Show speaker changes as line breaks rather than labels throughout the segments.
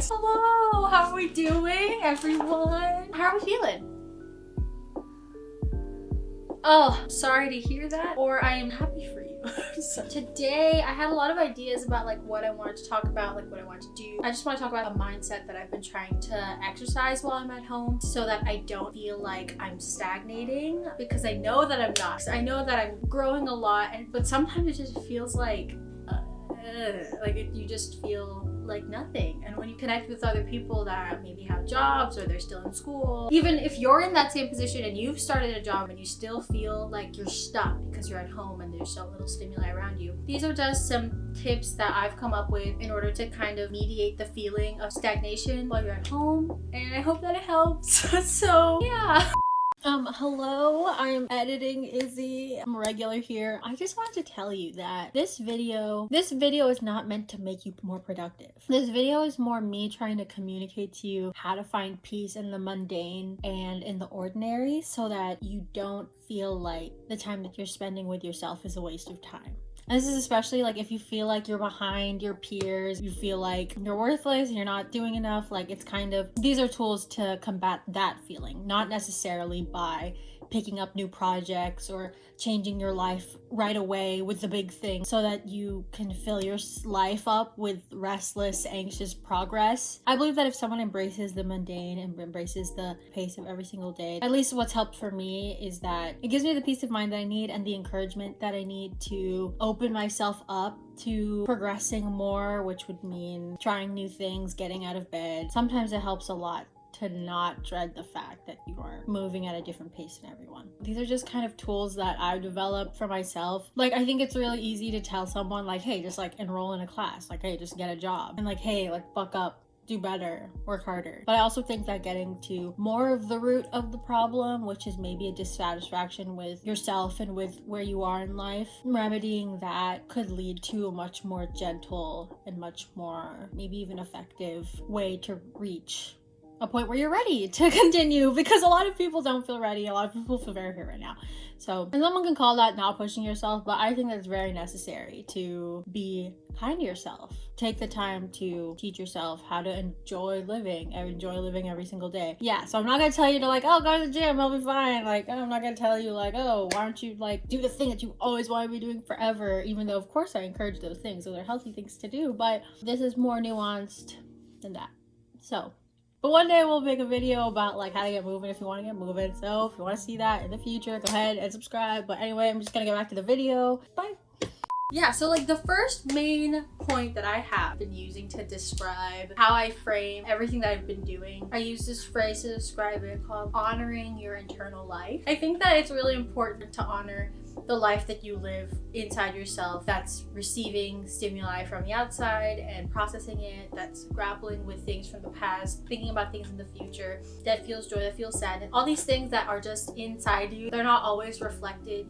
guys. Hello, how are we doing, everyone? How are we feeling? Oh, sorry to hear that, or I am happy for you. So today I had a lot of ideas about like what I wanted to talk about, like what I wanted to do. I just want to talk about a mindset that I've been trying to exercise while I'm at home so that I don't feel like I'm stagnating, because I know that I'm not. I know that I'm growing a lot, but sometimes it just feels like you just feel like nothing. And when you connect with other people that maybe have jobs or they're still in school, even if you're in that same position and you've started a job and you still feel like you're stuck because you're at home and there's so little stimuli around you, these are just some tips that I've come up with in order to kind of mediate the feeling of stagnation while you're at home, and I hope that it helps. So yeah. Hello, I'm editing Izzy. I'm regular here. I just wanted to tell you that this video is not meant to make you more productive. This video is more me trying to communicate to you how to find peace in the mundane and in the ordinary so that you don't feel like the time that you're spending with yourself is a waste of time. And this is especially like if you feel like you're behind your peers, you feel like you're worthless and you're not doing enough. Like, it's kind of, these are tools to combat that feeling, not necessarily by picking up new projects or changing your life right away with the big thing so that you can fill your life up with restless, anxious progress. I believe that if someone embraces the mundane and embraces the pace of every single day, at least what's helped for me is that it gives me the peace of mind that I need and the encouragement that I need to open myself up to progressing more, which would mean trying new things, getting out of bed. Sometimes it helps a lot to not dread the fact that you are moving at a different pace than everyone. These are just kind of tools that I've developed for myself. Like, I think it's really easy to tell someone like, hey, just like enroll in a class, like, hey, just get a job, and like, hey, like, buck up, do better, work harder. But I also think that getting to more of the root of the problem, which is maybe a dissatisfaction with yourself and with where you are in life, remedying that could lead to a much more gentle and much more maybe even effective way to reach a point where you're ready to continue, because a lot of people don't feel ready. A lot of people feel very hurt right now. So, and someone can call that not pushing yourself, but I think that's very necessary to be kind to yourself. Take the time to teach yourself how to enjoy living every single day. Yeah, so I'm not gonna tell you to like, oh, go to the gym, I'll be fine. Like, I'm not gonna tell you like, oh, why don't you like do the thing that you always want to be doing forever, even though of course I encourage those things. Those are healthy things to do, but this is more nuanced than that. So, but one day we'll make a video about like how to get moving if you want to get moving. So if you want to see that in the future, go ahead and subscribe. But anyway, I'm just gonna get back to the video. Bye. Yeah, so like the first main point that I have been using to describe how I frame everything that I've been doing, I use this phrase to describe it called honoring your internal life. I think that it's really important to honor the life that you live inside yourself, that's receiving stimuli from the outside and processing it, that's grappling with things from the past, thinking about things in the future, that feels joy, that feels sadness. All these things that are just inside you, they're not always reflected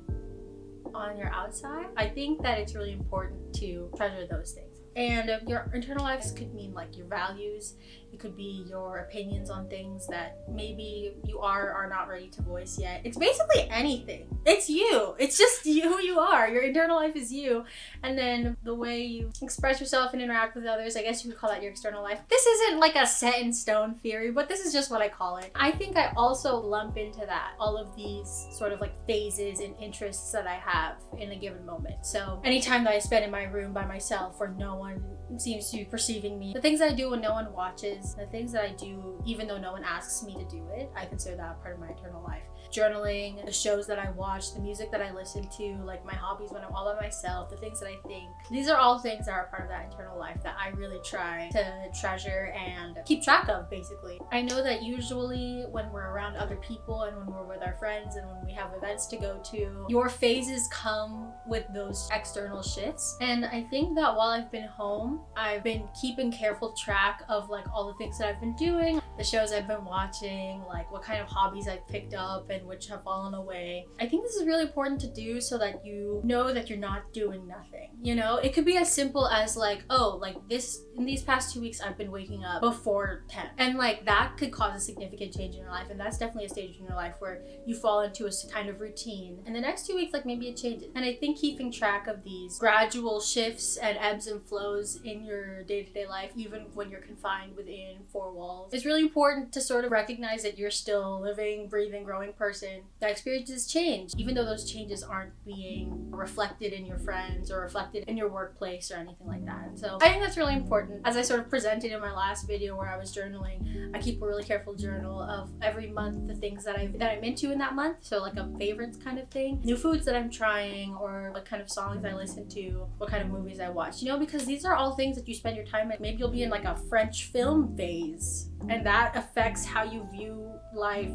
on your outside. I think that it's really important to treasure those things. And your internal life could mean like your values. It could be your opinions on things that maybe you are not ready to voice yet. It's basically anything. It's you. It's just you who you are. Your internal life is you. And then the way you express yourself and interact with others, I guess you could call that your external life. This isn't like a set in stone theory, but this is just what I call it. I think I also lump into that all of these sort of like phases and interests that I have in a given moment. So anytime that I spend in my room by myself where no one seems to be perceiving me, the things that I do when no one watches, the things that I do even though no one asks me to do it, I consider that part of my internal life. Journaling, the shows that I watch, the music that I listen to, like my hobbies when I'm all by myself, the things that I think. These are all things that are part of that internal life that I really try to treasure and keep track of, basically. I know that usually when we're around other people and when we're with our friends and when we have events to go to, your phases come with those external shifts. And I think that while I've been home, I've been keeping careful track of like all the things that I've been doing, the shows I've been watching, like what kind of hobbies I've picked up, and in, which have fallen away. I think this is really important to do so that you know that you're not doing nothing. You know, it could be as simple as like, oh, like in these past 2 weeks I've been waking up before 10, and like that could cause a significant change in your life, and that's definitely a stage in your life where you fall into a kind of routine. And the next 2 weeks, like maybe it changes. And I think keeping track of these gradual shifts and ebbs and flows in your day-to-day life, even when you're confined within four walls, is really important to sort of recognize that you're still a living, breathing, growing person that experiences change, even though those changes aren't being reflected in your friends or reflected in your workplace or anything like that. So I think that's really important. As I sort of presented in my last video where I was journaling, I keep a really careful journal of every month the things that I'm into in that month. So like a favorites kind of thing, new foods that I'm trying, or what kind of songs I listen to, what kind of movies I watch, you know, because these are all things that you spend your time in. Maybe you'll be in like a French film phase, and that affects how you view life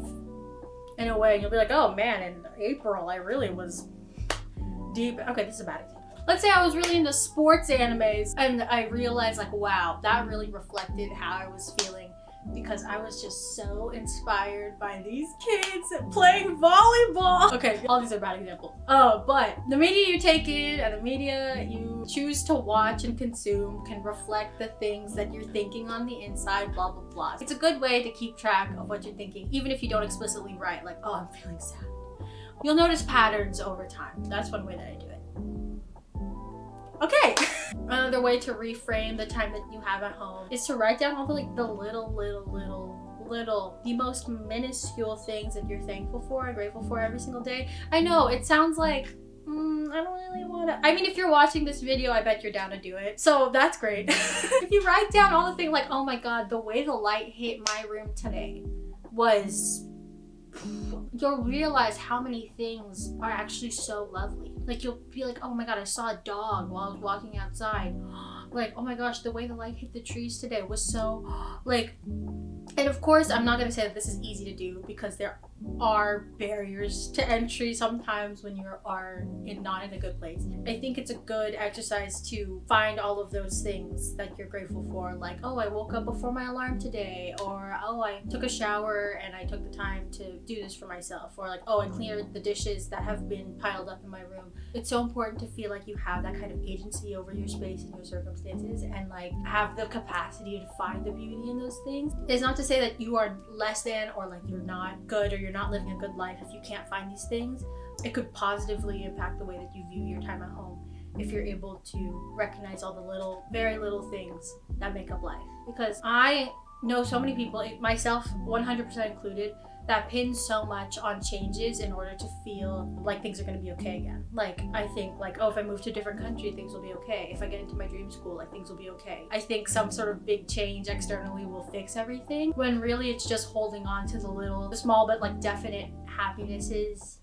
in a way. You'll be like, oh man, in April I really was deep. Okay, this is a bad example. Let's say I was really into sports animes and I realized like, wow, that really reflected how I was feeling, because I was just so inspired by these kids playing volleyball. Okay, all these are bad examples. But the media you take in and the media you choose to watch and consume can reflect the things that you're thinking on the inside, blah, blah, blah. It's a good way to keep track of what you're thinking, even if you don't explicitly write like, oh, I'm feeling sad. You'll notice patterns over time. That's one way that I do it. Okay. Another way to reframe the time that you have at home is to write down all the like the little, the most minuscule things that you're thankful for and grateful for every single day. I know it sounds like, I don't really want to. I mean, if you're watching this video, I bet you're down to do it. So that's great. If you write down all the things like, oh my God, the way the light hit my room today was, you'll realize how many things are actually so lovely. Like you'll be like, oh my God, I saw a dog while I was walking outside. Like, oh my gosh, the way the light hit the trees today was so like, and of course, I'm not gonna say that this is easy to do, because there are barriers to entry sometimes when you are not in a good place. I think it's a good exercise to find all of those things that you're grateful for, like, oh, I woke up before my alarm today, or oh, I took a shower and I took the time to do this for myself, or like, oh, I cleared the dishes that have been piled up in my room. It's so important to feel like you have that kind of agency over your space and your circumstances, and like have the capacity to find the beauty in those things. It's not to say that you are less than, or like you're not good, or you're not living a good life if you can't find these things. It could positively impact the way that you view your time at home if you're able to recognize all the little, very little things that make up life. Because I know so many people, myself 100% included, that pin so much on changes in order to feel like things are going to be okay again. Like, I think like, oh, if I move to a different country, things will be okay. If I get into my dream school, like things will be okay. I think some sort of big change externally will fix everything, when really it's just holding on to the small but like definite happinesses.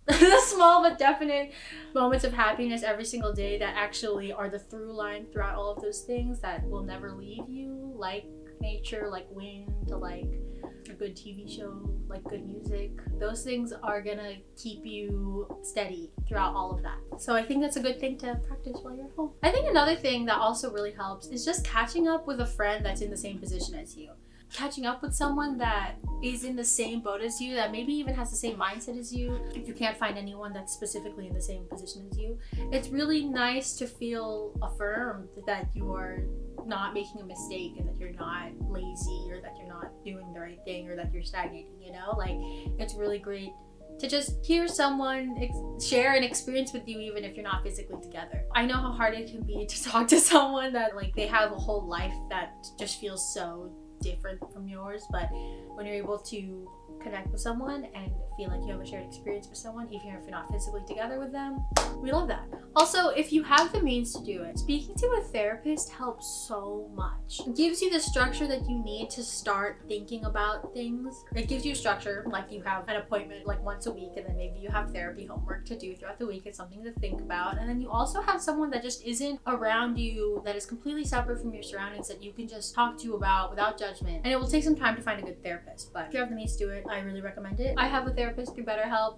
The small but definite moments of happiness every single day that actually are the through line throughout all of those things that will never leave you, like nature, like wind, like a good TV show, like good music. Those things are gonna keep you steady throughout all of that. So I think that's a good thing to practice while you're at home. I think another thing that also really helps is just catching up with a friend that's in the same position as you. Catching up with someone that is in the same boat as you, that maybe even has the same mindset as you. If you can't find anyone that's specifically in the same position as you, it's really nice to feel affirmed that you are not making a mistake, and that you're not lazy, or that you're not doing the right thing, or that you're stagnating, you know? Like, it's really great to just hear someone share an experience with you, even if you're not physically together. I know how hard it can be to talk to someone that like they have a whole life that just feels so different from yours, but when you're able to connect with someone and feel like you have a shared experience with someone, even if you're not physically together with them, we love that. Also, if you have the means to do it, speaking to a therapist helps so much. It gives you the structure that you need to start thinking about things. It gives you structure, like you have an appointment like once a week, and then maybe you have therapy homework to do throughout the week. It's something to think about. And then you also have someone that just isn't around you, that is completely separate from your surroundings, that you can just talk to about without judgment. And it will take some time to find a good therapist, but if you have the means to do it, I really recommend it. I have a therapist through BetterHelp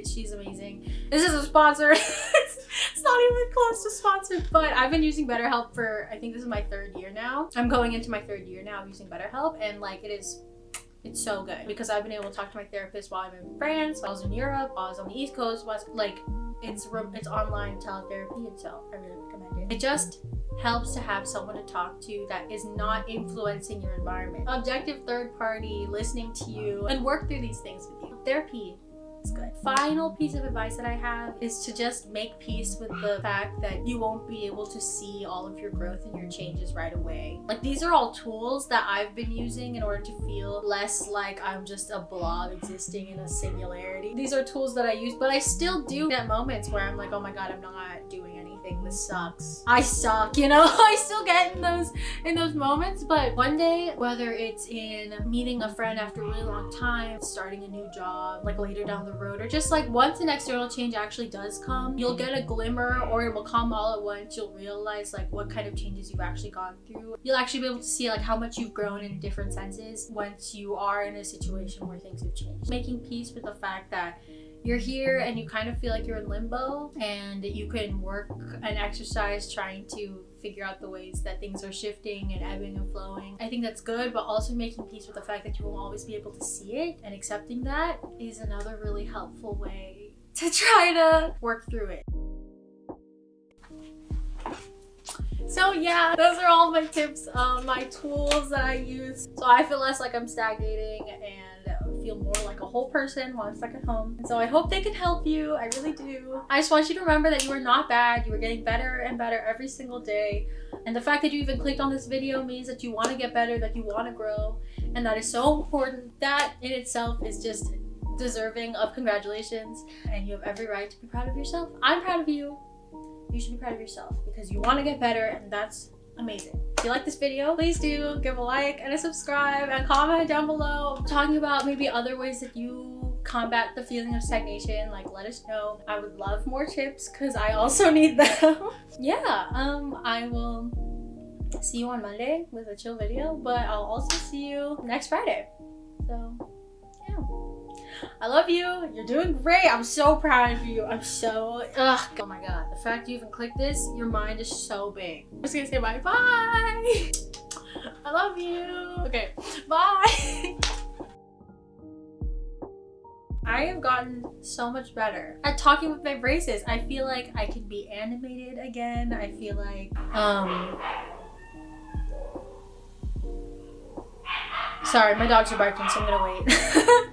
she's amazing. This is a sponsor. It's not even close to sponsored, but I've been using BetterHelp for, I think this is my 3rd year now. I'm going into my 3rd year now of using BetterHelp, and like it is It's so good because I've been able to talk to my therapist while I'm in France, while I was in Europe, while I was on the East Coast, like it's online teletherapy, and so I really recommend it. It just helps to have someone to talk to that is not influencing your environment. Objective third party listening to you and work through these things with you. Therapy is good. Final piece of advice that I have is to just make peace with the fact that you won't be able to see all of your growth and your changes right away. Like, these are all tools that I've been using in order to feel less like I'm just a blob existing in a singularity. These are tools that I use, but I still do get moments where I'm like, oh my god, I'm not doing anything, this sucks, I suck, you know. I still get in those moments, but one day, whether it's in meeting a friend after a really long time, starting a new job, like later down the road, or just like once an external change actually does come, you'll get a glimmer, or it will come all at once. You'll realize like what kind of changes you've actually gone through. You'll actually be able to see like how much you've grown in different senses once you are in a situation where things have changed. Making peace with the fact that you're here and you kind of feel like you're in limbo, and you can work and exercise trying to figure out the ways that things are shifting and ebbing and flowing. I think that's good, but also making peace with the fact that you won't always be able to see it, and accepting that is another really helpful way to try to work through it. So yeah, those are all my tips, my tools that I use, so I feel less like I'm stagnating and feel more like a whole person while I'm stuck at home. And so I hope they can help you. I really do. I just want you to remember that you are not bad. You are getting better and better every single day. And the fact that you even clicked on this video means that you want to get better, that you want to grow. And that is so important. That in itself is just deserving of congratulations. And you have every right to be proud of yourself. I'm proud of you. You should be proud of yourself because you want to get better, and that's amazing. If you like this video, please do give a like and a subscribe and comment down below talking about maybe other ways that you combat the feeling of stagnation. Like, let us know. I would love more tips because I also need them. Yeah, I will see you on Monday with a chill video, but I'll also see you next Friday. So yeah, I love you. You're doing great. I'm so proud of you. I'm so oh my god, the fact you even clicked this, your mind is so big. I'm just gonna say bye. I love you. Okay, bye. I have gotten so much better at talking with my braces. I feel like I can be animated again. I feel like sorry, my dogs are barking, so I'm gonna wait.